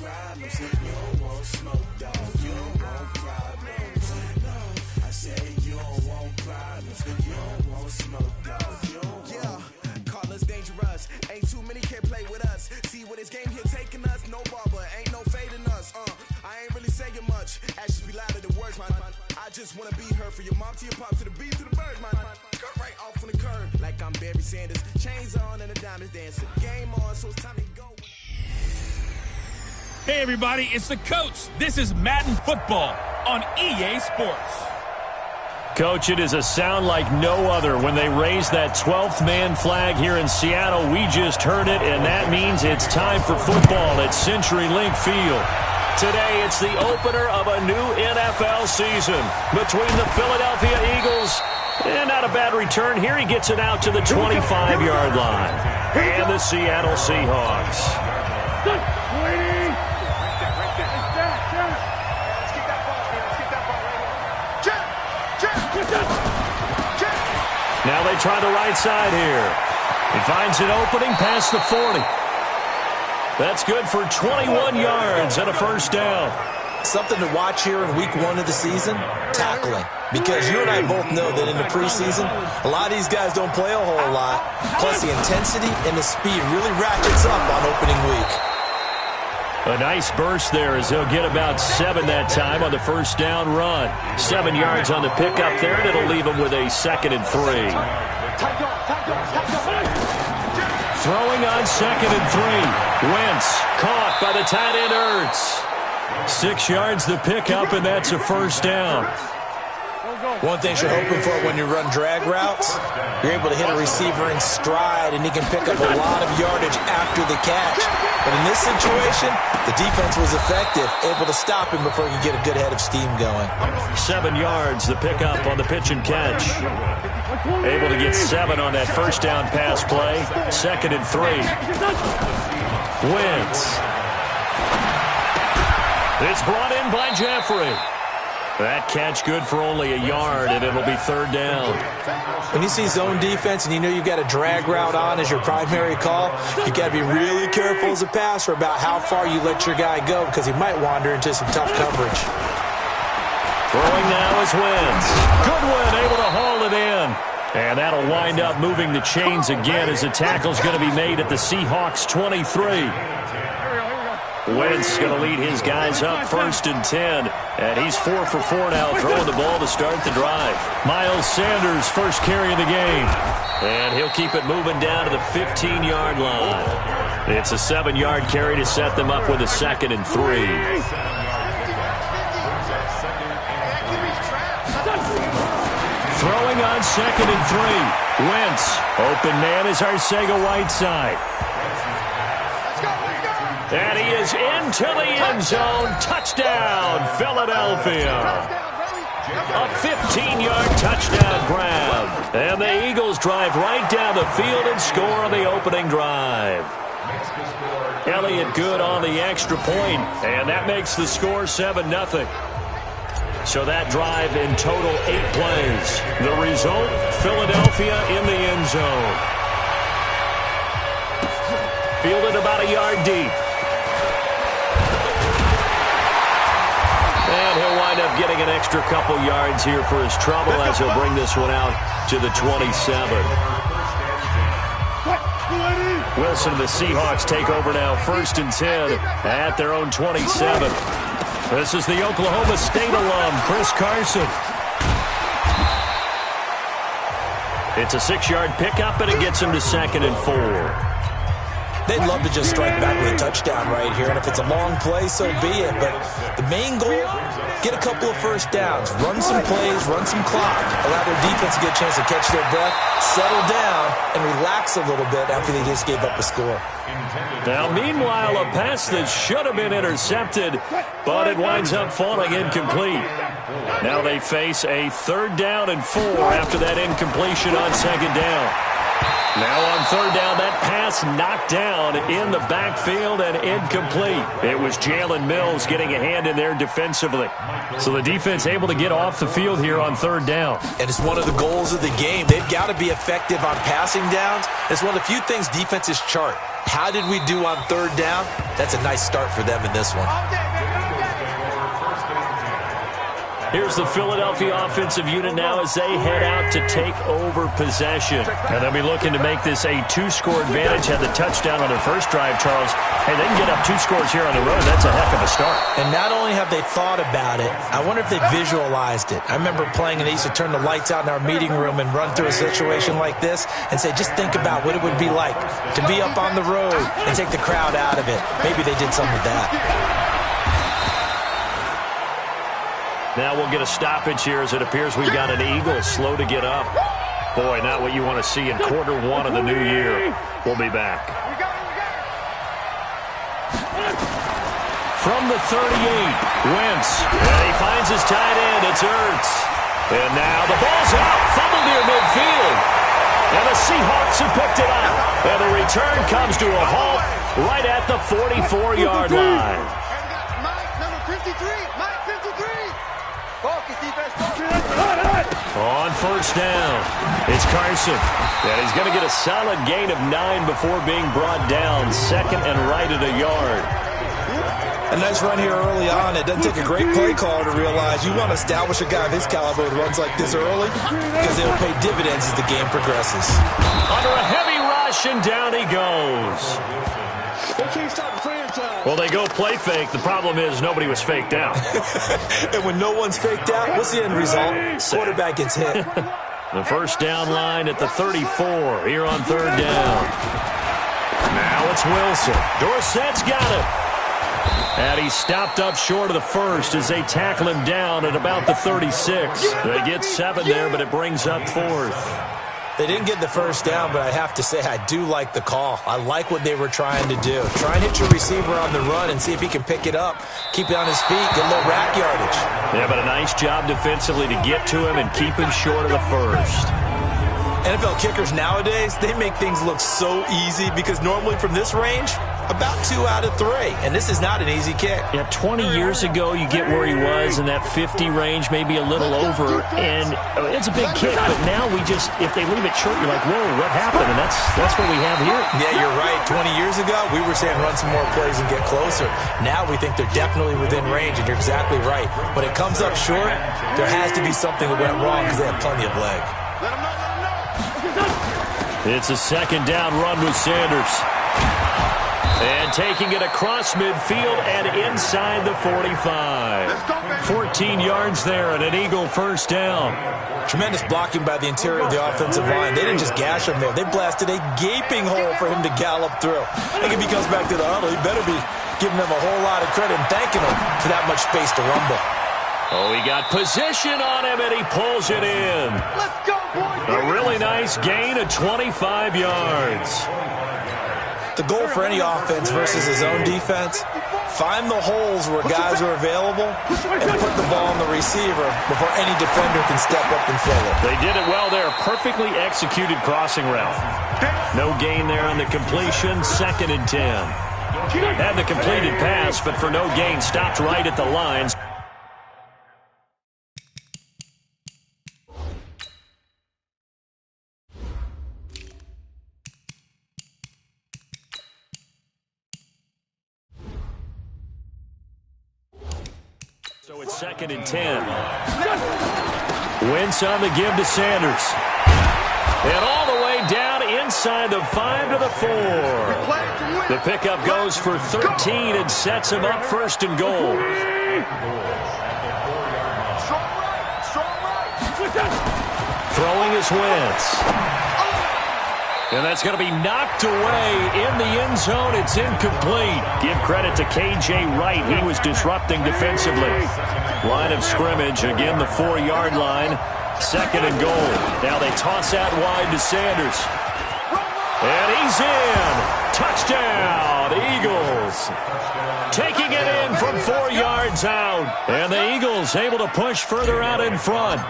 problems. You don't want smoke, dog. You don't want problems. No, I said you don't want problems. You don't want smoke, dog. You don't want. Call us dangerous. Ain't too many can play with us. See what this game here taking us. No barber, ain't no fading us. I ain't really saying much. Actions be louder than words, man. I just wanna be heard. For your mom to your pop to the beat to the birds, man. Cut right off on the curb like I'm Barry Sanders. Chains on and the diamonds dancing. Game on, so it's time to go. Hey everybody, it's the coach. This is Madden Football on EA Sports. Coach, it is a sound like no other when they raise that 12th man flag here in Seattle. We just heard it, and that means it's time for football at CenturyLink Field. Today, it's the opener of a new NFL season between the Philadelphia Eagles and not a bad return. Here he gets it out to the 25-yard line. And the Seattle Seahawks. Now they try the right side here. He finds an opening past the 40. That's good for 21 yards and a first down. Something to watch here in week 1 of the season, tackling. Because you and I both know that in the preseason, a lot of these guys don't play a whole lot. Plus the intensity and the speed really ratchets up on opening week. A nice burst there as he'll get about 7 that time on the first down run. 7 yards on the pickup there, and it'll leave him with a 2nd and 3. Throwing on 2nd and 3. Wentz caught by the tight end Ertz. 6 yards the pickup, and that's a first down. One thing you're hoping for when you run drag routes, you're able to hit a receiver in stride, and he can pick up a lot of yardage after the catch. But in this situation, the defense was effective, able to stop him before he could get a good head of steam going. 7 yards the pickup on the pitch and catch. Able to get 7 on that first down pass play. 2nd and 3. Wentz. It's brought in by Jeffrey. That catch good for only a yard, and it'll be 3rd down. When you see zone defense and you know you've got a drag route on as your primary call, you've got to be really careful as a passer about how far you let your guy go because he might wander into some tough coverage. Throwing now is Wentz. Goodwin able to haul it in. And that'll wind up moving the chains again as the tackle's going to be made at the Seahawks 23. Wentz going to lead his guys up 1st and 10. And he's 4 for 4 now, throwing the ball to start the drive. Miles Sanders first carry of the game. And he'll keep it moving down to the 15-yard line. It's a 7-yard carry to set them up with a 2nd and 3. Throwing on 2nd and 3. Wentz. Open man is Arcega-Whiteside. And he is into the end zone. Touchdown, Philadelphia. A 15-yard touchdown grab. And the Eagles drive right down the field and score on the opening drive. Elliott good on the extra point, and that makes the score 7-0. So that drive in total 8 plays. The result, Philadelphia in the end zone. Fielded about a yard deep. And he'll wind up getting an extra couple yards here for his trouble as he'll bring this one out to the 27. Wilson and the Seahawks take over now 1st and 10 at their own 27. This is the Oklahoma State alum, Chris Carson. It's a 6-yard pickup, and it gets him to 2nd and 4. They'd love to just strike back with a touchdown right here, and if it's a long play, so be it. But the main goal, get a couple of first downs, run some plays, run some clock, allow their defense to get a chance to catch their breath, settle down, and relax a little bit after they just gave up a score. Now, meanwhile, a pass that should have been intercepted, but it winds up falling incomplete. Now they face a 3rd down and 4 after that incompletion on 2nd down. Now on third down, that pass knocked down in the backfield and incomplete. It was Jalen Mills getting a hand in there defensively. So the defense able to get off the field here on third down. And it's one of the goals of the game. They've got to be effective on passing downs. It's one of the few things defenses chart. How did we do on third down? That's a nice start for them in this one. Here's the Philadelphia offensive unit now as they head out to take over possession. And they'll be looking to make this a two-score advantage. Had the touchdown on their first drive, Charles. Hey, they can get up 2 scores here on the road. That's a heck of a start. And not only have they thought about it, I wonder if they visualized it. I remember playing and they used to turn the lights out in our meeting room and run through a situation like this and say, just think about what it would be like to be up on the road and take the crowd out of it. Maybe they did some of that. Now we'll get a stoppage here as it appears we've got an Eagle slow to get up. Boy, not what you want to see in quarter one of the new year. We'll be back. From the 38, Wentz. And he finds his tight end. It's Ertz. And now the ball's out. Fumbled near midfield. And the Seahawks have picked it up. And the return comes to a halt right at the 44-yard line. On first down, it's Carson. And he's going to get a solid gain of 9 before being brought down. Second and right at a yard. A nice run here early on. It doesn't take a great play caller to realize you want to establish a guy of his caliber who runs like this early because they'll pay dividends as the game progresses. Under a heavy rush, and down he goes. Well, they go play fake. The problem is nobody was faked out. And when no one's faked out, what's the end result? Quarterback gets hit. The first down line at the 34 here on third down. Now it's Wilson. Dorsett's got it. And he's stopped up short of the first as they tackle him down at about the 36. They get 7 there, but it brings up 4th. They didn't get the first down, but I have to say I do like the call. I like what they were trying to do. Try and hit your receiver on the run and see if he can pick it up. Keep it on his feet, get a little rack yardage. Yeah, but a nice job defensively to get to him and keep him short of the first. NFL kickers nowadays, they make things look so easy because normally from this range, about 2 out of 3. And this is not an easy kick. Yeah, 20 years ago, you get where he was in that 50 range, maybe a little over. And it's a big kick, but now we just, if they leave it short, you're like, whoa, what happened? And that's what we have here. Yeah, you're right. 20 years ago, we were saying run some more plays and get closer. Now we think they're definitely within range, and you're exactly right. When it comes up short, there has to be something that went wrong because they have plenty of leg. It's a second down run with Sanders. And taking it across midfield and inside the 45. 14 yards there and an Eagle first down. Tremendous blocking by the interior of the offensive line. They didn't just gash him there. They blasted a gaping hole for him to gallop through. I think if he comes back to the huddle, he better be giving them a whole lot of credit and thanking him for that much space to rumble. Oh, he got position on him, and he pulls it in. Let's go, boys! A really nice gain of 25 yards. The goal for any offense versus his own defense, find the holes where guys are available and put the ball on the receiver before any defender can step up and fill it. They did it well there. Perfectly executed crossing route. No gain there on the completion. 2nd and 10. Had the completed pass, but for no gain, stopped right at the lines. So it's 2nd and 10. Wentz on the give to Sanders. And all the way down inside the 5 to the 4. The pickup goes for 13 and sets him up 1st and goal. Throwing is Wentz. And that's going to be knocked away in the end zone. It's incomplete. Give credit to K.J. Wright. He was disrupting defensively. Line of scrimmage, again the 4-yard line. 2nd and goal. Now they toss out wide to Sanders. And he's in. Touchdown, Eagles. Taking it in from 4 yards out. And the Eagles able to push further out in front.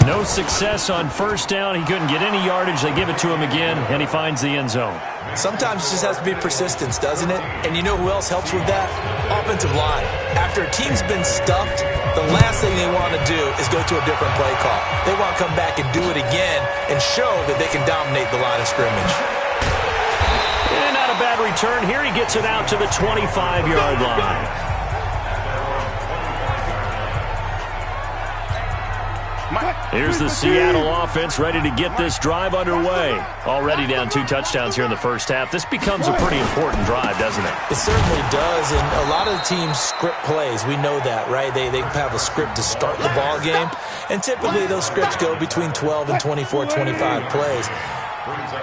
No success on first down. He couldn't get any yardage. They give it to him again, and he finds the end zone. Sometimes it just has to be persistence, doesn't it? And you know who else helps with that? Offensive line. After a team's been stuffed, the last thing they want to do is go to a different play call. They want to come back and do it again and show that they can dominate the line of scrimmage. And not a bad return here. He gets it out to the 25-yard line. Here's the Seattle offense ready to get this drive underway. Already down 2 touchdowns here in the first half. This becomes a pretty important drive, doesn't it? It certainly does, and a lot of the teams script plays. We know that, right? They have a script to start the ball game, and typically those scripts go between 12 and 24, 25 plays.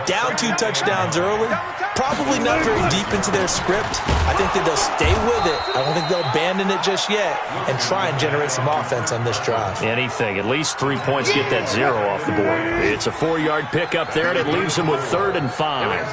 Down 2 touchdowns early, probably not very deep into their script. I think that they'll stay with it. I don't think they'll abandon it just yet and try and generate some offense on this drive. Anything. At least 3 points get that 0 off the board. It's a 4-yard pickup there, and it leaves them with 3rd and 5.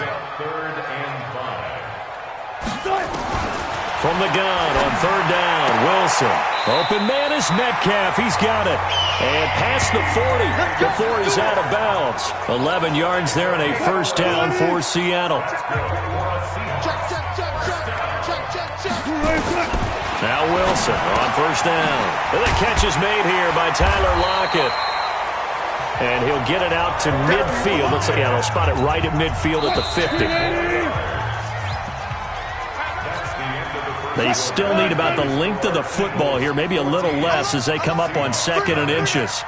From the gun on 3rd down, Wilson. Open man is Metcalf. He's got it. And past the 40 before he's out of bounds. 11 yards there and a first down for Seattle. Now Wilson on first down. And the catch is made here by Tyler Lockett. And he'll get it out to midfield. Let's see, they'll spot it right at midfield at the 50. They still need about the length of the football here, maybe a little less as they come up on 2nd and inches.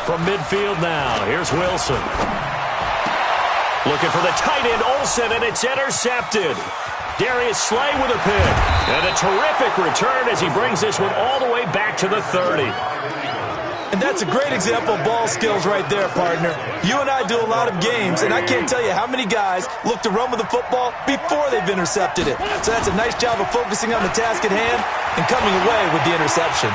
From midfield now, here's Wilson. Looking for the tight end, Olsen, and it's intercepted. Darius Slay with a pick. And a terrific return as he brings this one all the way back to the 30. And that's a great example of ball skills right there, partner. You and I do a lot of games, and I can't tell you how many guys look to run with the football before they've intercepted it. So that's a nice job of focusing on the task at hand and coming away with the interception.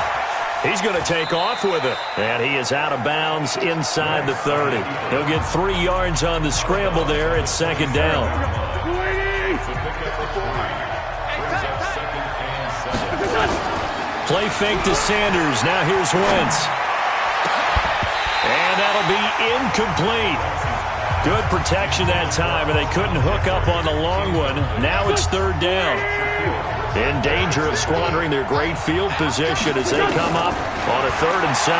He's going to take off with it. And he is out of bounds inside the 30. He'll get 3 yards on the scramble there at 2nd down. Play fake to Sanders. Now here's Wentz. And that'll be incomplete. Good protection that time, and they couldn't hook up on the long one. Now it's 3rd down. In danger of squandering their great field position as they come up on a 3rd and 7.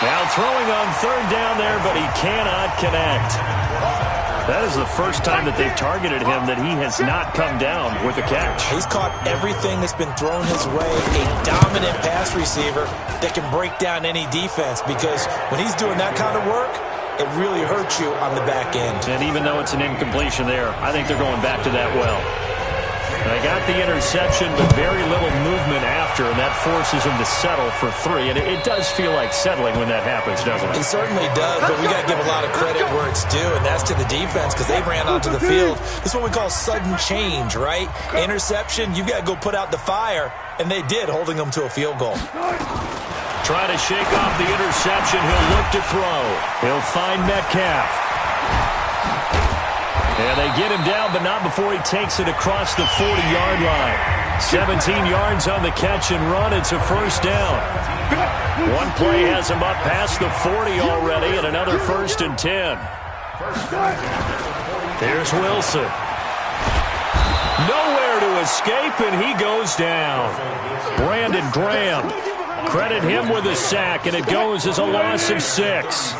Now throwing on 3rd down there, but he cannot connect. That is the first time that they've targeted him that he has not come down with a catch. He's caught everything that's been thrown his way. A dominant pass receiver that can break down any defense, because when he's doing that kind of work, it really hurts you on the back end. And even though it's an incompletion there, I think they're going back to that well. They got the interception, but very little movement after, and that forces them to settle for 3. And it does feel like settling when that happens, doesn't it? It certainly does, but we got to give a lot of credit where it's due, and that's to the defense, because they ran onto the field. This is what we call sudden change, right? Interception, you've got to go put out the fire, and they did, holding them to a field goal. Try to shake off the interception. He'll look to throw. He'll find Metcalf. And they get him down, but not before he takes it across the 40-yard line. 17 yards on the catch and run. It's a first down. One play has him up past the 40 already, and another 1st and 10. Here's Wilson. Nowhere to escape, and he goes down. Brandon Graham. Credit him with a sack, and it goes as a loss of 6.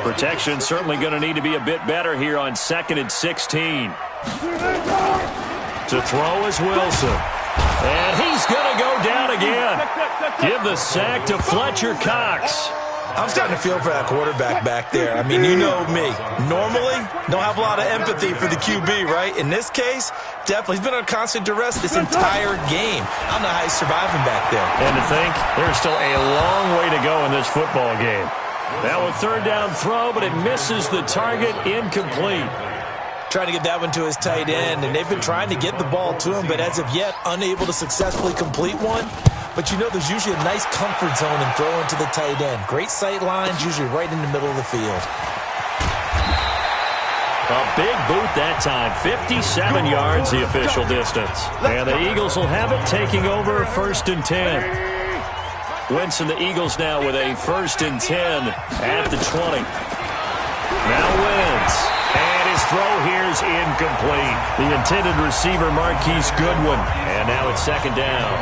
Protection certainly going to need to be a bit better here on 2nd and 16. To throw is Wilson. And he's going to go down again. Give the sack to Fletcher Cox. I'm starting to feel for that quarterback back there. I mean, you know me. Normally, don't have a lot of empathy for the QB, right? In this case, definitely. He's been on constant duress this entire game. I don't know how he's surviving back there. And to think, there's still a long way to go in this football game. Now a 3rd down throw, but it misses the target, incomplete. Trying to get that one to his tight end, and they've been trying to get the ball to him, but as of yet, unable to successfully complete one. But you know there's usually a nice comfort zone in throwing to the tight end. Great sight lines, usually right in the middle of the field. A big boot that time. 57 yards the official distance. And the Eagles will have it, taking over 1st and 10. Wentz and the Eagles now with a 1st and 10 at the 20. Now Wentz. And his throw here's incomplete. The intended receiver, Marquise Goodwin. And now it's 2nd down.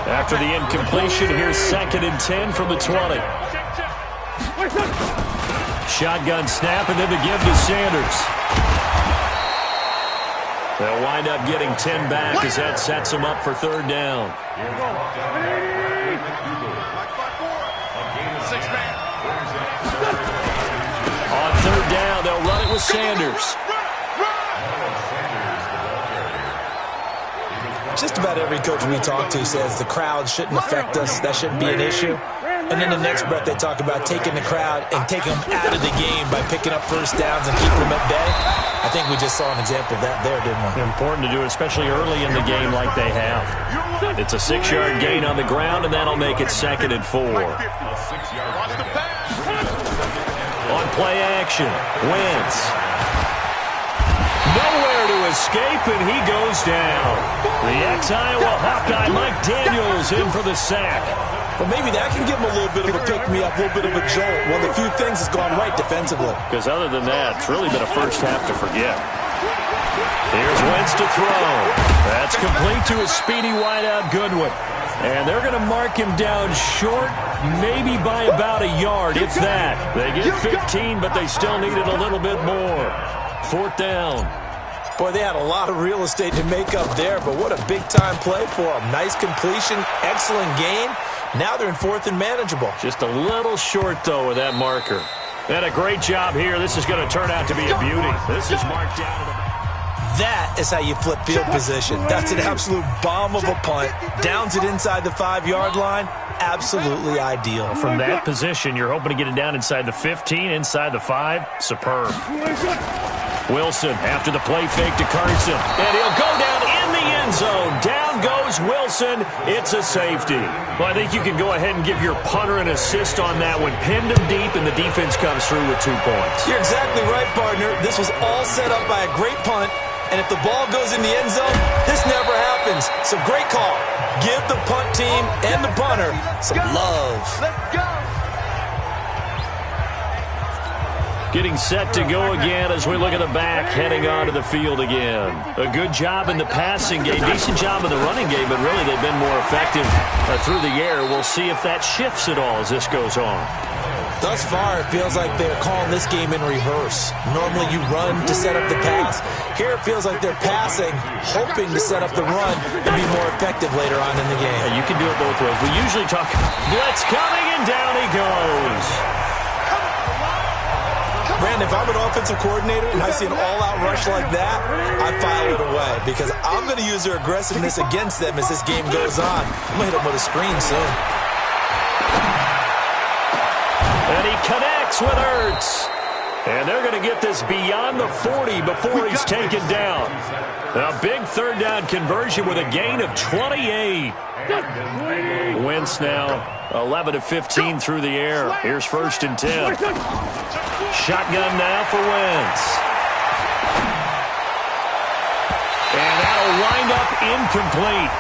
After the incompletion, here's 2nd and 10 from the 20. Shotgun snap, and then the give to Sanders. They'll wind up getting 10 back as that sets them up for 3rd down. On 3rd down, they'll run it with Sanders. Just about every coach we talk to says the crowd shouldn't affect us. That shouldn't be an issue. And then the next breath they talk about taking the crowd and taking them out of the game by picking up 1st downs and keeping them at bay. I think we just saw an example of that there, didn't we? Important to do, especially early in the game like they have. It's a 6-yard gain on the ground, and that'll make it 2nd and 4. On play action, Wentz. Nowhere to escape, and he goes down. The ex-Iowa Hawkeye Mike Daniels in for the sack. Well, maybe that can give him a little bit of a pick-me-up, a little bit of a jolt. One of the few things that's gone right defensively. Because other than that, it's really been a first half to forget. Here's Wentz to throw. That's complete to a speedy wideout Goodwin. And they're going to mark him down short, maybe by about a yard, if that. They get 15, but they still needed a little bit more. 4th down. Boy, they had a lot of real estate to make up there, but what a big-time play for them. Nice completion, excellent gain. Now they're in 4th and manageable. Just a little short, though, with that marker. And a great job here. This is going to turn out to be a beauty. This is marked down to the... That is how you flip field position. That's an absolute bomb of a punt. Downs it inside the 5-yard line. Absolutely ideal. From that position, you're hoping to get it down inside the 15, inside the 5. Superb. Wilson after the play fake to Carson. And he'll go down in the end zone. Down goes Wilson. It's a safety. Well, I think you can go ahead and give your punter an assist on that one. Pinned him deep, and the defense comes through with 2 points. You're exactly right, partner. This was all set up by a great punt. And if the ball goes in the end zone, this never happens. So great call. Give the punt team and the punter some love. Let's go. Getting set to go again as we look at the back, heading onto the field again. A good job in the passing game, decent job in the running game, but really they've been more effective through the air. We'll see if that shifts at all as this goes on. Thus far, it feels like they're calling this game in reverse. Normally you run to set up the pass. Here it feels like they're passing, hoping to set up the run and be more effective later on in the game. Yeah, you can do it both ways. We usually talk blitz coming, and down he goes. Brandon, if I'm an offensive coordinator and I see an all-out rush like that, I file it away because I'm going to use their aggressiveness against them as this game goes on. I'm going to hit them with a screen soon. And he connects with Ertz. And they're going to get this beyond the 40 before he's taken down. A big 3rd down conversion with a gain of 28. Wentz now 11 of 15 through the air. Here's 1st and 10. Shotgun now for Wentz. And that'll wind up incomplete.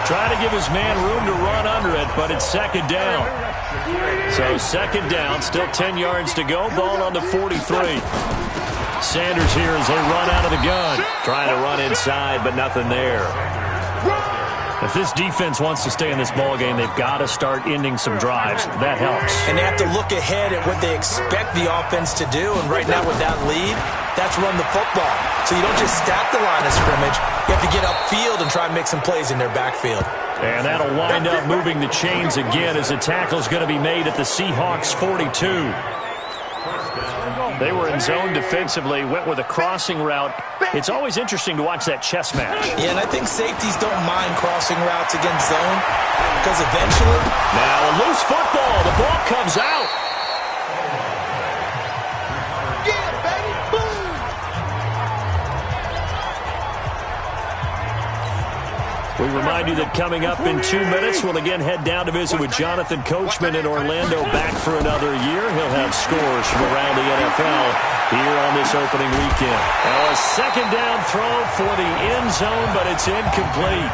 Try to give his man room to run under it, but it's 2nd down. So 2nd down, still 10 yards to go. Ball on the 43. Sanders here as they run out of the gun. Trying to run inside, but nothing there. If this defense wants to stay in this ballgame, they've got to start ending some drives. That helps. And they have to look ahead at what they expect the offense to do. And right now with that lead, that's run the football. So you don't just stack the line of scrimmage. You have to get upfield and try and make some plays in their backfield. And that'll wind up moving the chains again as the tackle's going to be made at the Seahawks 42. They were in zone defensively, went with a crossing route. It's always interesting to watch that chess match. Yeah, and I think safeties don't mind crossing routes against zone because eventually... Now a loose football. The ball comes out. Yeah, baby, boom. We remind you that coming up in 2 minutes, we'll again head down to visit with Jonathan Coachman in Orlando, back for another year. He'll have scores from around the NFL here on this opening weekend. Now a 2nd down throw for the end zone, but it's incomplete.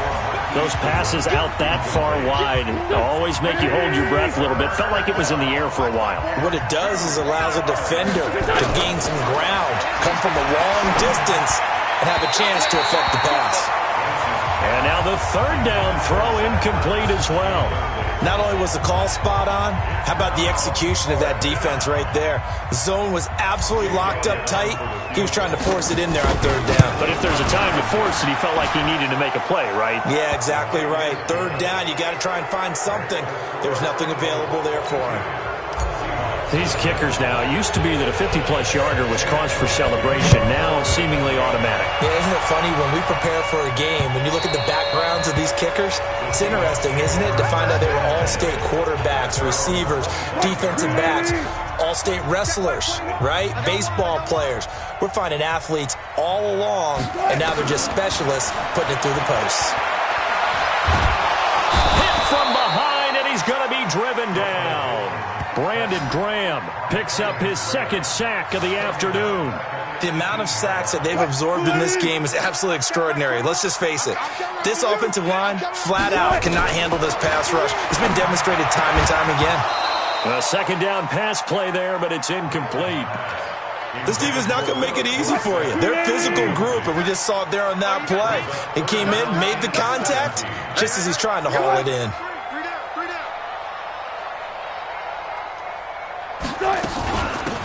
Those passes out that far wide always make you hold your breath a little bit. Felt like it was in the air for a while. What it does is allows a defender to gain some ground, come from a long distance, and have a chance to affect the pass. And now the third down throw incomplete as well. Not only was the call spot on, how about the execution of that defense right there? The zone was absolutely locked up tight. He was trying to force it in there on third down. But if there's a time to force it, he felt like he needed to make a play, right? Yeah, exactly right. Third down, you got to try and find something. There's nothing available there for him. These kickers now, it used to be that a 50-plus yarder was cause for celebration. Now seemingly automatic. Yeah, isn't it funny when we prepare for a game, when you look at the backgrounds of these kickers, it's interesting, isn't it, to find out they were all-state quarterbacks, receivers, defensive backs, all-state wrestlers, right? Baseball players. We're finding athletes all along, and now they're just specialists putting it through the posts. Hit from behind, and he's going to be driven down. Brandon Graham picks up his second sack of the afternoon. The amount of sacks that they've absorbed in this game is absolutely extraordinary. Let's just face it. This offensive line, flat out, cannot handle this pass rush. It's been demonstrated time and time again. A second down pass play there, but it's incomplete. This defense is not going to make it easy for you. They're a physical group, and we just saw it there on that play. It came in, made the contact, just as he's trying to haul it in.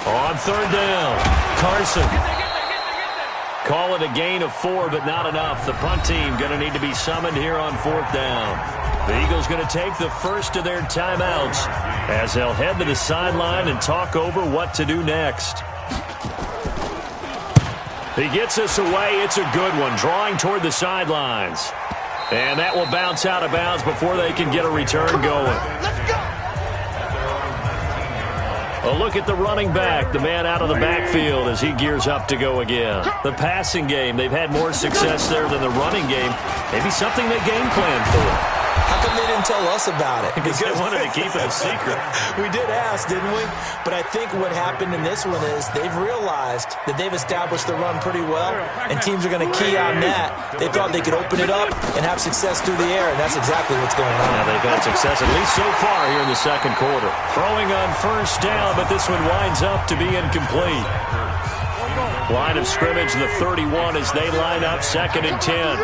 On third down, Carson. Call it a gain of 4, but not enough. The punt team going to need to be summoned here on fourth down. The Eagles going to take the first of their timeouts as they'll head to the sideline and talk over what to do next. He gets us away. It's a good one, drawing toward the sidelines. And that will bounce out of bounds before they can get a return going. Let's go. A look at the running back, the man out of the backfield as he gears up to go again. The passing game, they've had more success there than the running game. Maybe something they game planned for. How come they didn't tell us about it? Because they wanted to keep it a secret. We did ask, didn't we? But I think what happened in this one is they've realized that they've established the run pretty well, and teams are going to key on that. They thought they could open it up and have success through the air, and that's exactly what's going on. Yeah, they've had success, at least so far here in the second quarter. Throwing on first down, but this one winds up to be incomplete. Line of scrimmage, the 31, as they line up second and 10.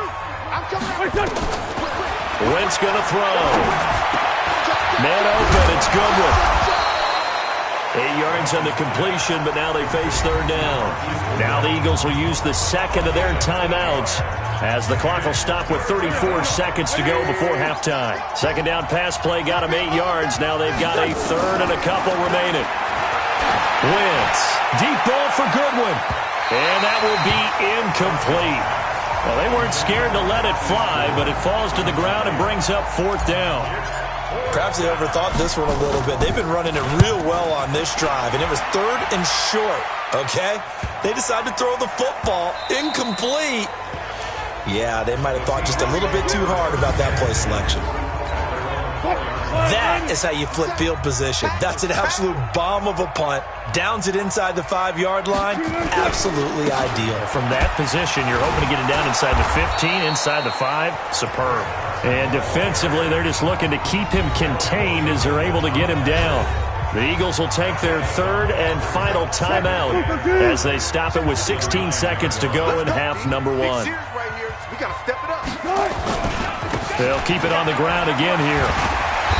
Wentz going to throw. Man open, it's Goodwin. 8 yards on the completion, but now they face third down. Now the Eagles will use the second of their timeouts as the clock will stop with 34 seconds to go before halftime. Second down pass play got them 8 yards. Now they've got a third and a couple remaining. Wentz, deep ball for Goodwin. And that will be incomplete. Well, they weren't scared to let it fly, but it falls to the ground and brings up fourth down. Perhaps they overthought this one a little bit. They've been running it real well on this drive, and it was third and short, okay? They decided to throw the football incomplete. Yeah, they might have thought just a little bit too hard about that play selection. That is how you flip field position. That's an absolute bomb of a punt. Downs it inside the 5-yard line. Absolutely ideal. From that position, you're hoping to get it down inside the 15, inside the 5. Superb. And defensively, they're just looking to keep him contained as they're able to get him down. The Eagles will take their third and final timeout as they stop it with 16 seconds to go in half number 1. They'll keep it on the ground again here.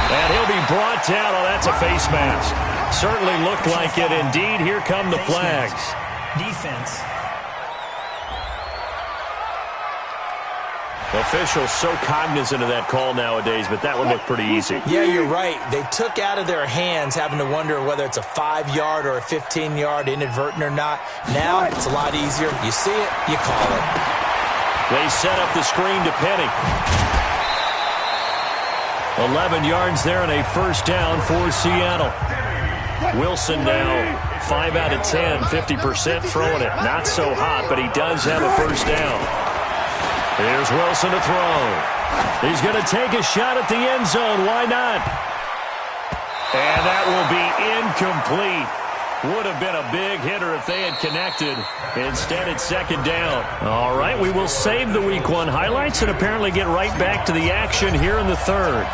And he'll be brought down. Oh, that's a face mask. Certainly looked like it. Indeed, here come the flags. Defense. Officials so cognizant of that call nowadays, but that one looked pretty easy. Yeah, you're right. They took out of their hands having to wonder whether it's a 5-yard or a 15-yard inadvertent or not. Now, it's a lot easier. You see it, you call it. They set up the screen to Penny. 11 yards there and a first down for Seattle. Wilson now 5 out of 10, 50% throwing it. Not so hot, but he does have a first down. Here's Wilson to throw. He's going to take a shot at the end zone. Why not? And that will be incomplete. Would have been a big hitter if they had connected. Instead, it's second down. All right, we will save the Week 1 highlights and apparently get right back to the action here in the third.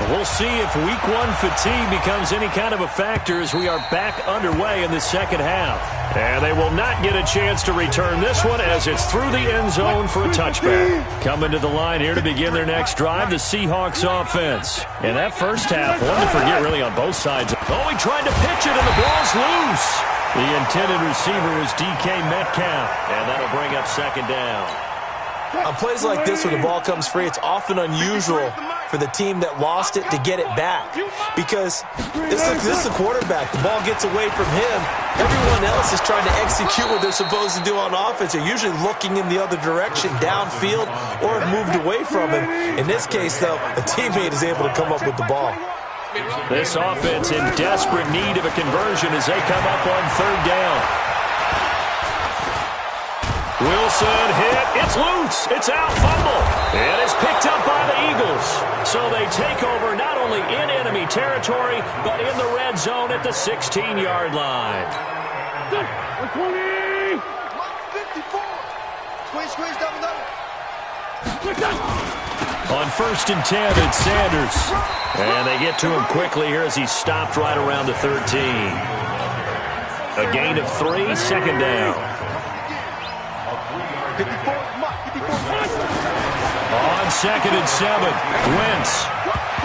We'll see if Week 1 fatigue becomes any kind of a factor as we are back underway in the second half. And they will not get a chance to return this one as it's through the end zone for a touchback. Coming to the line here to begin their next drive, the Seahawks offense. In that first half, one to forget really on both sides. Oh, he tried to pitch it and the ball's loose. The intended receiver was DK Metcalf, and that'll bring up second down. On plays like this where the ball comes free, it's often unusual for the team that lost it to get it back. Because this is the quarterback. The ball gets away from him. Everyone else is trying to execute what they're supposed to do on offense. They're usually looking in the other direction, downfield, or have moved away from him. In this case, though, a teammate is able to come up with the ball. This offense in desperate need of a conversion as they come up on third down. Wilson hit. It's loose. It's out. Fumble. And it's picked up by the Eagles. So they take over not only in enemy territory, but in the red zone at the 16-yard line. 20. 54. Squeeze, double. On first and 10, it's Sanders. And they get to him quickly here as he's stopped right around the 13. A gain of 3, second down. 54. On second and 7, Wentz.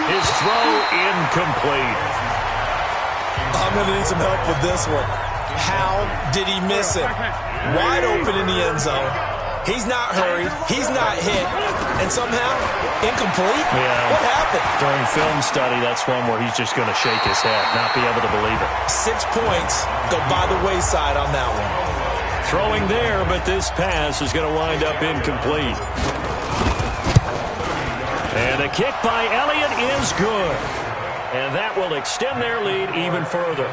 His throw incomplete. I'm going to need some help with this one. How did he miss it? Wide open in the end zone. He's not hurried. He's not hit. And somehow, incomplete? Yeah. What happened? During film study, that's one where he's just going to shake his head, not be able to believe it. 6 points go by the wayside on that one. Throwing there, but this pass is going to wind up incomplete. And a kick by Elliott is good. And that will extend their lead even further.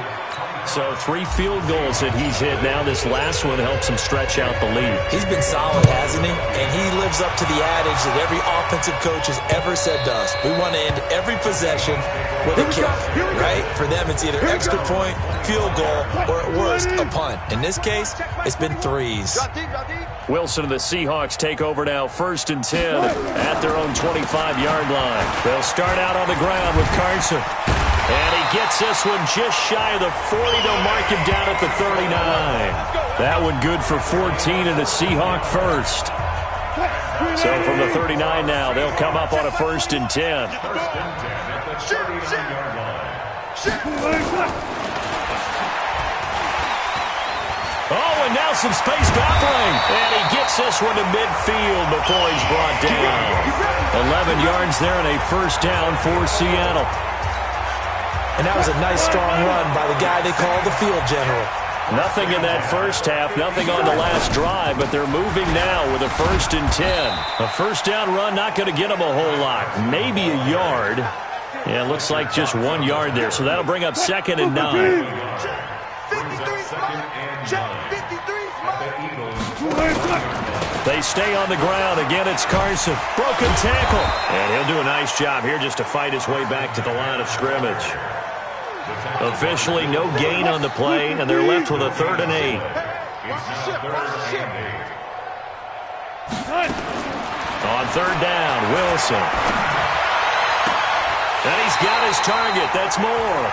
So 3 field goals that he's hit now. This last one helps him stretch out the lead. He's been solid, hasn't he? And he lives up to the adage that every offensive coach has ever said to us. We want to end every possession with a kick, right? For them, it's either extra point, field goal, or at worst, a punt. In this case, it's been 3s. Wilson and the Seahawks take over now, first and 10 at their own 25-yard line. They'll start out on the ground with Carson. And he gets this one just shy of the 40. They'll mark him down at the 39. That one good for 14 and a Seahawk first. So from the 39 now, they'll come up on a first and 10. Oh, and now some space to operate. And he gets this one to midfield before he's brought down. 11 yards there and a first down for Seattle. And that was a nice, strong run by the guy they call the field general. Nothing in that first half, nothing on the last drive, but they're moving now with a first and 10. A first down run not going to get them a whole lot. Maybe a yard. Yeah, it looks like just 1 yard there, so that'll bring up second and 9. They stay on the ground. Again, it's Carson. Broken tackle. And he'll do a nice job here just to fight his way back to the line of scrimmage. Officially, no gain on the play, and they're left with a 3rd and 8. On third down, Wilson. And he's got his target. That's more.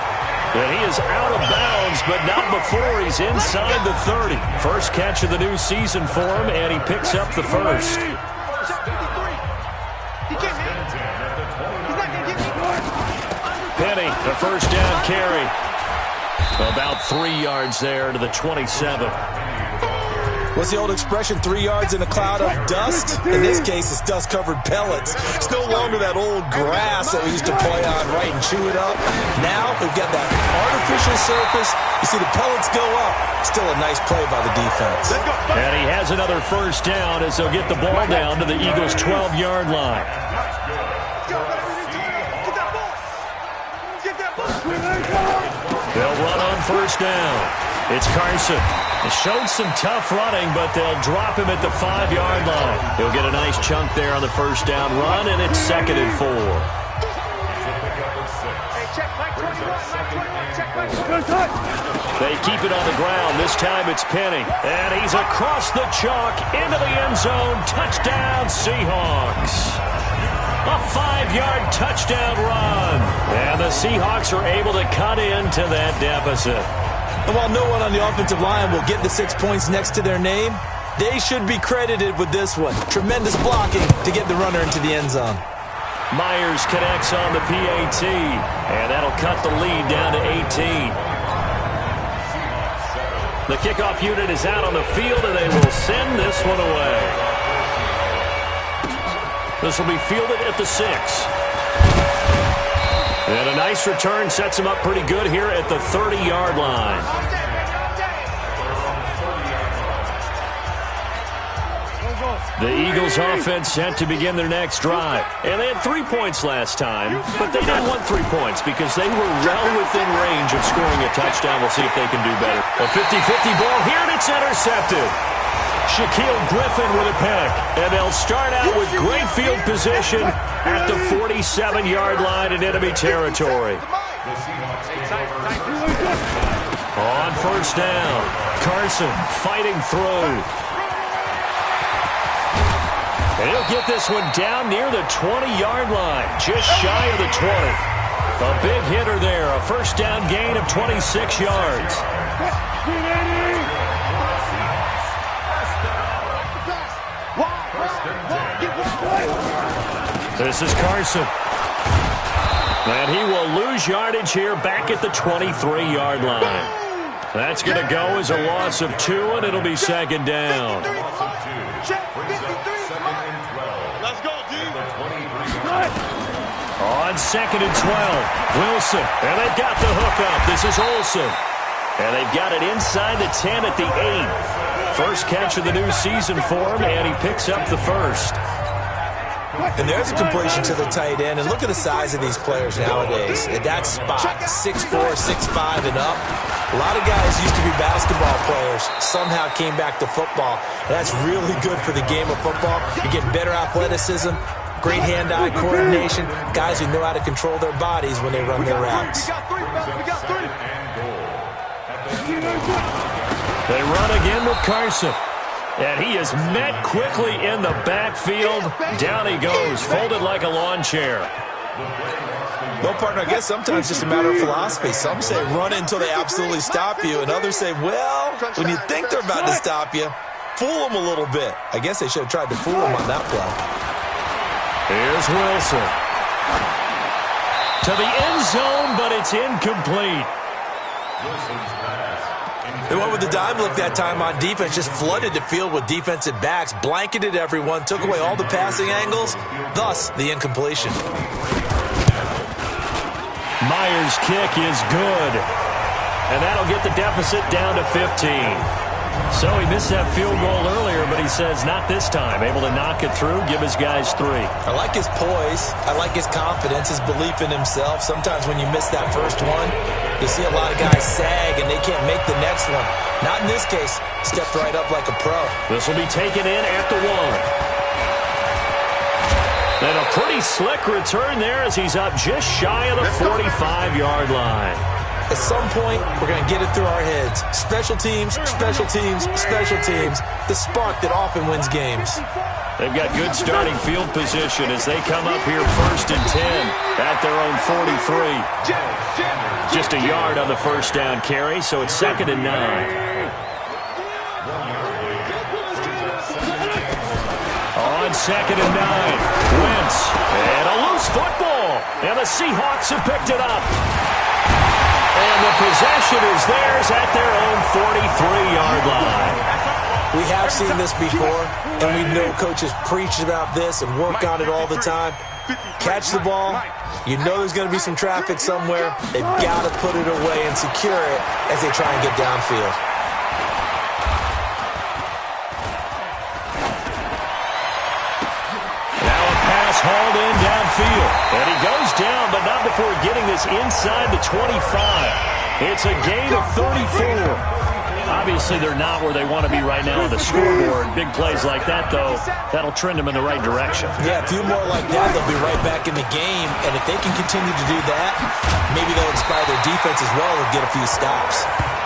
And he is out of bounds, but not before he's inside the 30. First catch of the new season for him, and he picks up the first. Penny, the first down carry. About 3 yards there to the 27. What's the old expression, 3 yards in a cloud of dust? In this case, it's dust-covered pellets. It's no longer that old grass that we used to play on, right, and chew it up. Now, we've got that artificial surface. You see the pellets go up. Still a nice play by the defense. And he has another first down as they'll get the ball down to the Eagles' 12-yard line. They'll run on first down. It's Carson. He showed some tough running, but they'll drop him at the 5-yard line. He'll get a nice chunk there on the first down run, and it's 2nd and 4. They keep it on the ground. This time it's Penny. And he's across the chalk into the end zone. Touchdown, Seahawks. A 5-yard touchdown run. And the Seahawks are able to cut into that deficit. And while no one on the offensive line will get the 6 points next to their name, they should be credited with this one. Tremendous blocking to get the runner into the end zone. Myers connects on the PAT, and that'll cut the lead down to 18. The kickoff unit is out on the field, and they will send this one away. This will be fielded at the 6. And a nice return sets him up pretty good here at the 30-yard line. The Eagles offense set to begin their next drive. And they had 3 points last time, but they didn't want 3 points because they were well within range of scoring a touchdown. We'll see if they can do better. A 50-50 ball here, and it's intercepted. Shaquille Griffin with a pick. And they'll start out with great field position at the 47-yard line in enemy territory. On first down, Carson fighting through. And he'll get this one down near the 20-yard line, just shy of the 20. A big hitter there, a first down gain of 26 yards. This is Carson. And he will lose yardage here back at the 23-yard line. That's going to go as a loss of 2, and it'll be second down. Let's go, D. On second and 12, Wilson. And they've got the hook up. This is Olsen. And they've got it inside the 10 at the 8. First catch of the new season for him, and he picks up the first. And there's a completion to the tight end. And look at the size of these players nowadays. At that spot, 6'4", 6'5", and up. A lot of guys used to be basketball players, somehow came back to football. And that's really good for the game of football. You get better athleticism, great hand-eye coordination, guys who know how to control their bodies when they run their routes. They run again with Carson. And he is met quickly in the backfield. Down he goes, folded like a lawn chair. Well, partner, I guess sometimes it's just a matter of philosophy. Some say run until they absolutely stop you, and others say, well, when you think they're about to stop you, fool them a little bit. I guess they should have tried to fool them on that play. Here's Wilson. To the end zone, but it's incomplete. They went with the dime look that time on defense, just flooded the field with defensive backs, blanketed everyone, took away all the passing angles, thus the incompletion. Myers' kick is good, and that'll get the deficit down to 15. So he missed that field goal earlier, but he says not this time. Able to knock it through, give his guys 3. I like his poise. I like his confidence, his belief in himself. Sometimes when you miss that first one, you see a lot of guys sag and they can't make the next one. Not in this case. Stepped right up like a pro. This will be taken in at the 1. And a pretty slick return there as he's up just shy of the 45-yard line. At some point, we're going to get it through our heads. Special teams, special teams, special teams. The spark that often wins games. They've got good starting field position as they come up here first and 10 at their own 43. Just a yard on the first down carry, so it's second and 9. On second and 9, Wentz. And a loose football. And the Seahawks have picked it up. And the possession is theirs at their own 43-yard line. We have seen this before, and we know coaches preach about this and work on it all the time. Catch the ball. You know there's going to be some traffic somewhere. They've got to put it away and secure it as they try and get downfield. Now a pass hauled in downfield. And he goes down, but not before getting this inside the 25. It's a gain of 34. Obviously, they're not where they want to be right now on the scoreboard. Big plays like that, though, that'll trend them in the right direction. Yeah, a few more like that, they'll be right back in the game. And if they can continue to do that, maybe they'll inspire their defense as well and get a few stops.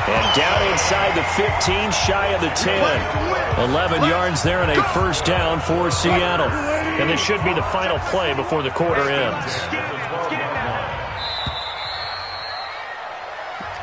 And down inside the 15, shy of the 10. 11 yards there and a first down for Seattle. And this should be the final play before the quarter ends.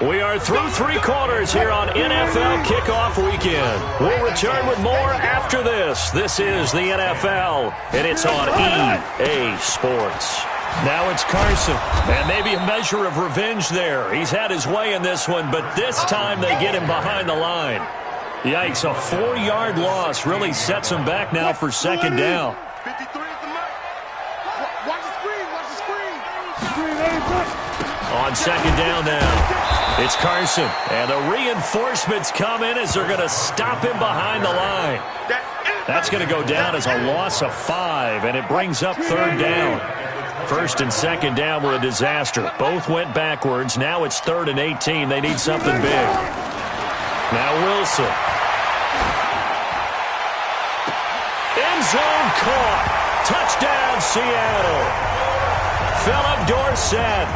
We are through 3 quarters here on NFL Kickoff Weekend. We'll return with more after this. This is the NFL, and it's on EA Sports. Now it's Carson, and maybe a measure of revenge there. He's had his way in this one, but this time they get him behind the line. Yikes, a 4-yard loss really sets him back now for second down. 53 at the mark. Watch the screen. On second down now. It's Carson, and the reinforcements come in as they're going to stop him behind the line. That's going to go down as a loss of 5, and it brings up third down. First and second down were a disaster. Both went backwards. Now it's 3rd and 18. They need something big. Now Wilson. End zone caught. Touchdown, Seattle. Philip Dorsett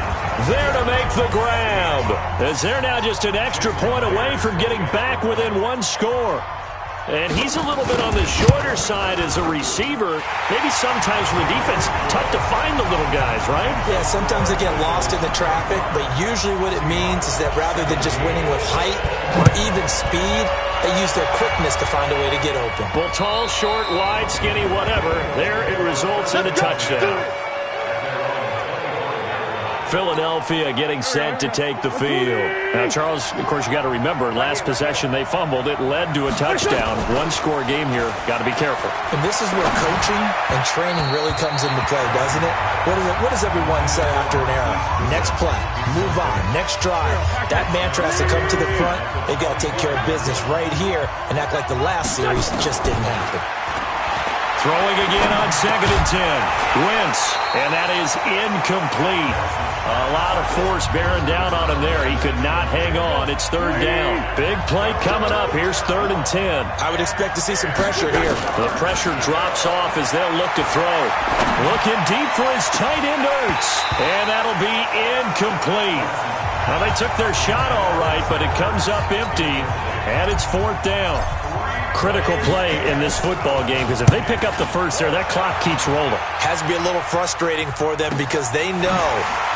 there to make the grab, as they're now just an extra point away from getting back within 1 score. And he's a little bit on the shorter side as a receiver. Maybe sometimes for the defense, tough to find the little guys, right? Yeah, sometimes they get lost in the traffic, but usually what it means is that rather than just winning with height or even speed, they use their quickness to find a way to get open. Well, tall, short, wide, skinny, whatever, there it results in a touchdown. Philadelphia getting set to take the field. Now, Charles, of course, you got to remember, last possession they fumbled. It led to a touchdown. 1-score game here. Got to be careful. And this is where coaching and training really comes into play, doesn't it? What does everyone say after an error? Next play, move on, next drive. That mantra has to come to the front. They've got to take care of business right here and act like the last series just didn't happen. Throwing again on 2nd and 10. Wentz, and that is incomplete. A lot of force bearing down on him there. He could not hang on. It's 3rd down. Big play coming up. Here's 3rd and 10. I would expect to see some pressure here. The pressure drops off as they'll look to throw. Looking deep for his tight end, Ertz. And that'll be incomplete. Well, they took their shot all right, but it comes up empty. And it's 4th down. Critical play in this football game, because if they pick up the first there, that clock keeps rolling. Has to be a little frustrating for them because they know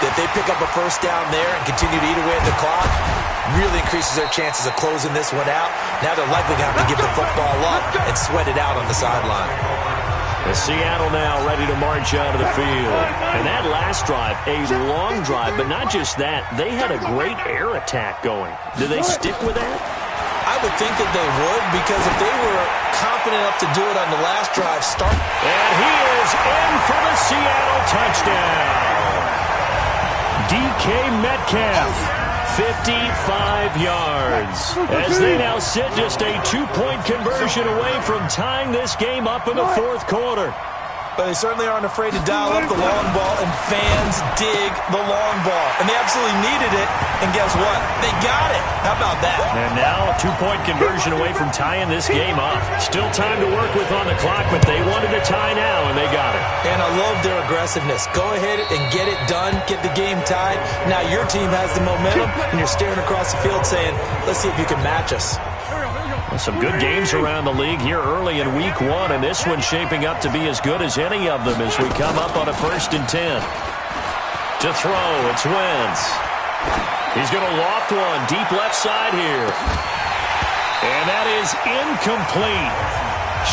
that they pick up a first down there and continue to eat away at the clock, really increases their chances of closing this one out. Now they're likely going to have to give the football up and sweat it out on the sideline. Seattle now ready to march out of the field. And that last drive, a long drive, but not just that, they had a great air attack going. Do they stick with that? I would think that they would, because if they were confident enough to do it on the last drive, start. And he is in for the Seattle touchdown. DK Metcalf, 55 yards. As they now sit just a 2-point conversion away from tying this game up in the 4th quarter. But they certainly aren't afraid to dial up the long ball, and fans dig the long ball. And they absolutely needed it, and guess what? They got it. How about that? And now a 2-point conversion away from tying this game up. Still time to work with on the clock, but they wanted to tie now, and they got it. And I love their aggressiveness. Go ahead and get it done, get the game tied. Now your team has the momentum, and you're staring across the field saying, let's see if you can match us. Some good games around the league here early in week 1, and this one's shaping up to be as good as any of them as we come up on a 1st and 10. To throw, it's Wentz. He's going to loft one deep left side here. And that is incomplete.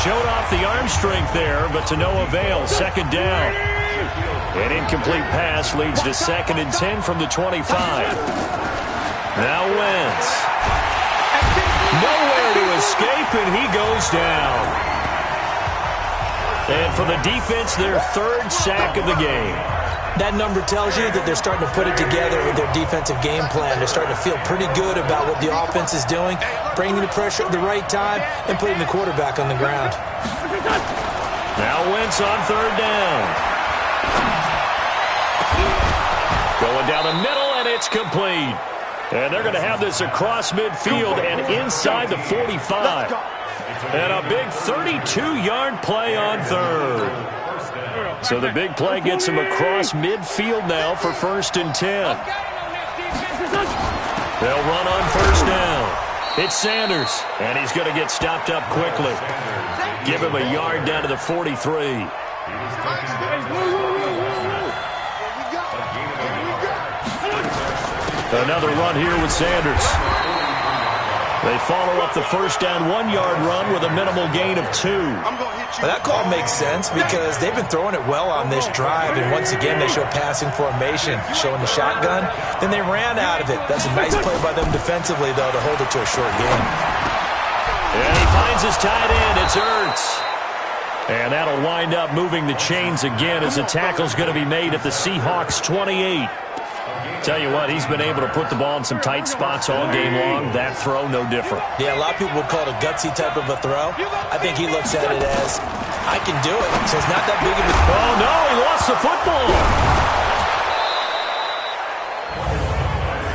Showed off the arm strength there, but to no avail. 2nd down. An incomplete pass leads to 2nd and 10 from the 25. Now Wentz. Nowhere to escape, and he goes down. And for the defense, their 3rd sack of the game. That number tells you that they're starting to put it together with their defensive game plan. They're starting to feel pretty good about what the offense is doing, bringing the pressure at the right time, and putting the quarterback on the ground. Now Wentz on 3rd down. Going down the middle, and it's complete. And they're going to have this across midfield and inside the 45. And a big 32-yard play on third. So the big play gets him across midfield now for 1st and 10. They'll run on 1st down. It's Sanders, and he's going to get stopped up quickly. Give him a yard down to the 43. Another run here with Sanders. They follow up the 1st down 1-yard run with a minimal gain of 2. Well, that call makes sense because they've been throwing it well on this drive, and once again they show passing formation, showing the shotgun. Then they ran out of it. That's a nice play by them defensively, though, to hold it to a short gain. And he finds his tight end. It's Ertz. And that'll wind up moving the chains again as the tackle's going to be made at the Seahawks 28. Tell you what, he's been able to put the ball in some tight spots all game long. That throw, no different. Yeah, a lot of people would call it a gutsy type of a throw. I think he looks at it as, I can do it. So it's not that big of a throw. Oh, no, he lost the football.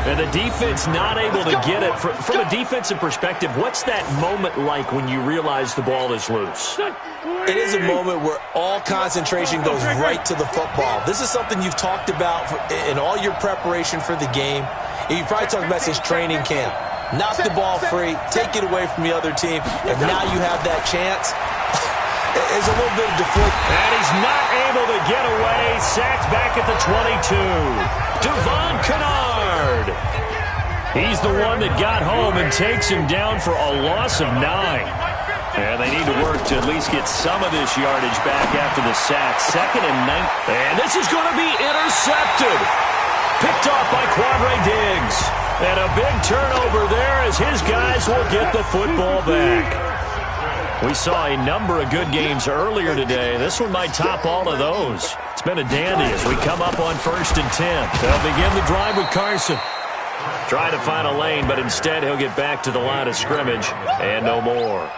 And the defense not able to get it. From a defensive perspective, what's that moment like when you realize the ball is loose? It is a moment where all concentration goes right to the football. This is something you've talked about in all your preparation for the game. And you probably talked about since training camp. Knock the ball free, take it away from the other team, and now you have that chance. There's a little bit of deflect. And he's not able to get away. Sacked back at the 22. Devon Kennard. He's the one that got home and takes him down for a loss of 9. And they need to work to at least get some of this yardage back after the sack. 2nd and 9. And this is going to be intercepted. Picked off by Quadre Diggs. And a big turnover there as his guys will get the football back. We saw a number of good games earlier today. This one might top all of those. It's been a dandy as we come up on 1st and 10. They'll begin the drive with Carson. Trying to find a lane, but instead he'll get back to the line of scrimmage and no more.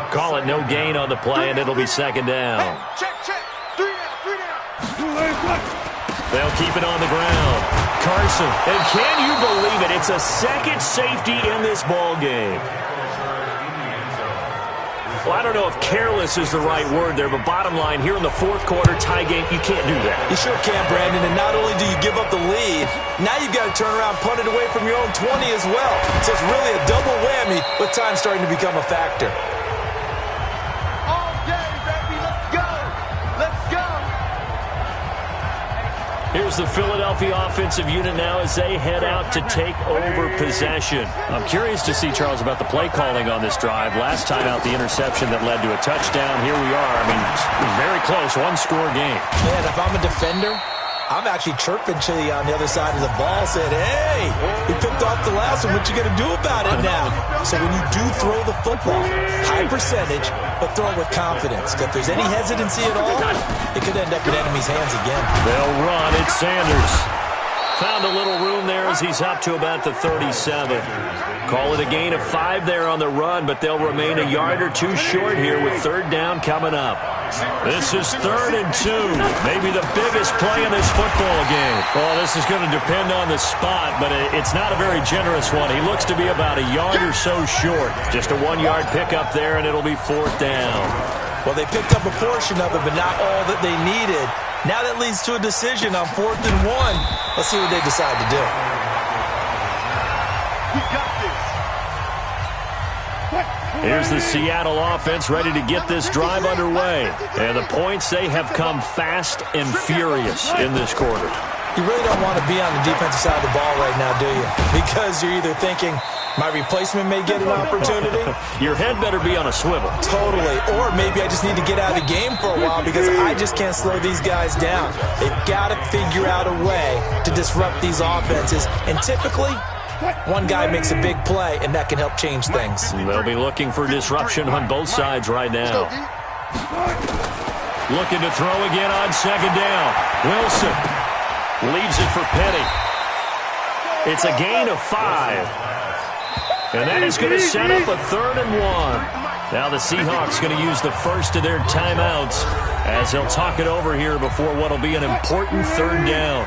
Call it no gain on the play, and it'll be 2nd down. Check. 3 down. They'll keep it on the ground. Carson, and can you believe it? It's a second safety in this ball game. Well, I don't know if careless is the right word there, but bottom line, here in the 4th quarter, tie game, you can't do that. You sure can, Brandon, and not only do you give up the lead, now you've got to turn around and punt it away from your own 20 as well. So it's really a double whammy with time starting to become a factor. All day, baby, let's go. Let's go. Here's the Philadelphia offensive unit now as they head out to take over possession. I'm curious to see, Charles, about the play calling on this drive. Last time out, the interception that led to a touchdown. Here we are. I mean, very close, 1-score game. Man, if I'm a defender, I'm actually chirping Chili on the other side of the ball, saying, hey, we picked off the last one. What you going to do about it now? So when you do throw the football, high percentage, but throw it with confidence. If there's any hesitancy at all, it could end up in enemy's hands again. They'll run. It's Sanders. Found a little room there as he's up to about the 37. Call it a gain of 5 there on the run, but they'll remain a yard or 2 short here with 3rd down coming up. This is 3rd and 2. Maybe the biggest play in this football game. Well, this is going to depend on the spot, but it's not a very generous one. He looks to be about a yard or so short. Just a 1-yard pickup there, and it'll be 4th down. Well, they picked up a portion of it, but not all that they needed. Now that leads to a decision on 4th and 1. Let's see what they decide to do. We got this. Here's the Seattle offense ready to get this drive underway. And the points, they have come fast and furious in this quarter. You really don't want to be on the defensive side of the ball right now, do you? Because you're either thinking, my replacement may get an opportunity. Your head better be on a swivel. Totally. Or maybe I just need to get out of the game for a while because I just can't slow these guys down. They've got to figure out a way to disrupt these offenses. And typically, one guy makes a big play, and that can help change things. They'll be looking for disruption on both sides right now. Looking to throw again on 2nd down. Wilson leaves it for Petty. It's a gain of 5. And that is going to set up a 3rd and 1. Now the Seahawks going to use the first of their timeouts as they'll talk it over here before what will be an important 3rd down.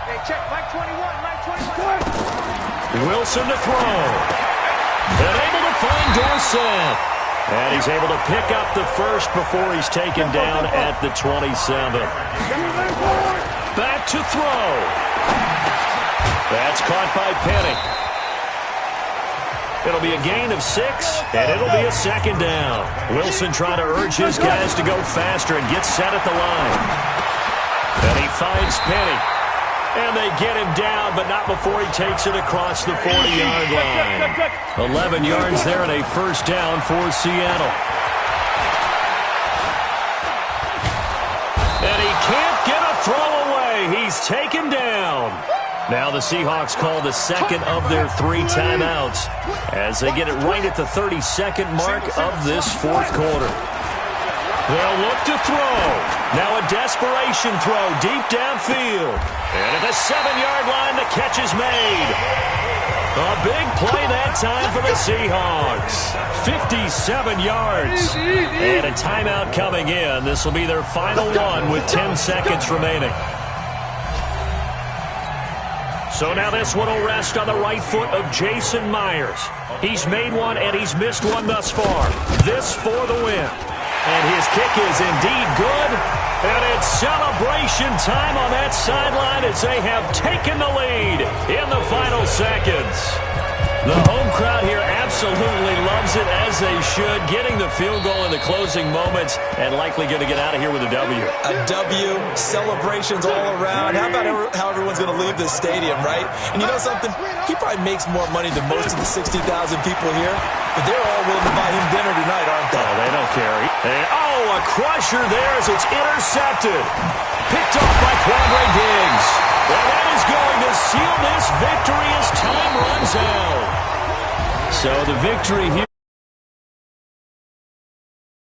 Hey, check, Mike 21. Wilson to throw. And able to find Dorsett. And he's able to pick up the first before he's taken down at the 27. Back to throw. That's caught by Penny. It'll be a gain of 6, and it'll be a second down. Wilson trying to urge his guys to go faster and get set at the line. And he finds Penny. And they get him down, but not before he takes it across the 40-yard line. 11 yards there and a first down for Seattle. And he can't get a throw away. He's taken down. Now the Seahawks call the second of their 3 timeouts as they get it right at the 32nd mark of this fourth quarter. They'll look to throw. Now a desperation throw deep downfield. And at the 7-yard line, the catch is made. A big play that time for the Seahawks. 57 yards. And a timeout coming in. This will be their final one with 10 seconds remaining. So now this one will rest on the right foot of Jason Myers. He's made one and he's missed one thus far. This for the win. And his kick is indeed good. And it's celebration time on that sideline as they have taken the lead in the final seconds. The home crowd here absolutely loves it, as they should, getting the field goal in the closing moments and likely going to get out of here with a W. A W, celebrations all around. How about how everyone's going to leave this stadium, right? And you know something? He probably makes more money than most of the 60,000 people here, but they're all willing to buy him dinner tonight, aren't they? Oh, they don't care. And, a crusher there as it's intercepted. Picked off by Quandre Diggs. And that is going to seal this victory as time runs out. So the victory here.